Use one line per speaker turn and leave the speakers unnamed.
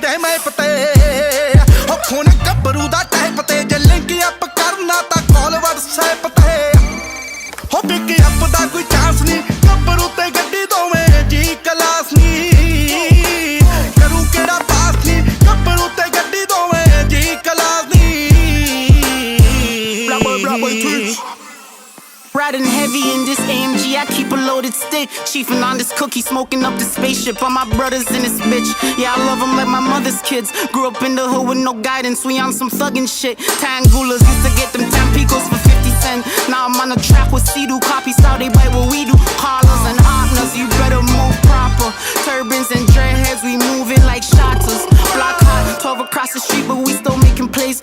ਦੇ ਮੈਪ ਤੇ ਹੋ ਖੂਨ ਗੱਭਰੂ ਦਾ ਟੈਪ ਤੇ ਜੇ ਲਿੰਕ ਅਪ ਕਰਨਾ ਤਾਂ ਕਾਲ WhatsApp ਤੇ ਹੋ ਪਿਕ ਅਪ ਦਾ ਕੋਈ ਚਾਂਸ ਨਹੀਂ ਗੱਭਰੂ ਤੇ ਗੱਡੀ ਦੋਵੇਂ ਜੀ ਕਲਾਸ ਨਹੀਂ ਕਰੂ ਕਿਹੜਾ ਪਾਸ ਨਹੀਂ ਗੱਭਰੂ ਤੇ ਗੱਡੀ ਦੋਵੇਂ ਜੀ ਕਲਾਸ ਨਹੀਂ
Riding heavy in this AMG, I keep a loaded stick. Chiefin' on this cookie, smoking up the spaceship. All my brothers in this bitch. Yeah, I love them like my mother's kids. Grew up in the hood with no guidance, we on some thuggin' shit. Tangulas used to get them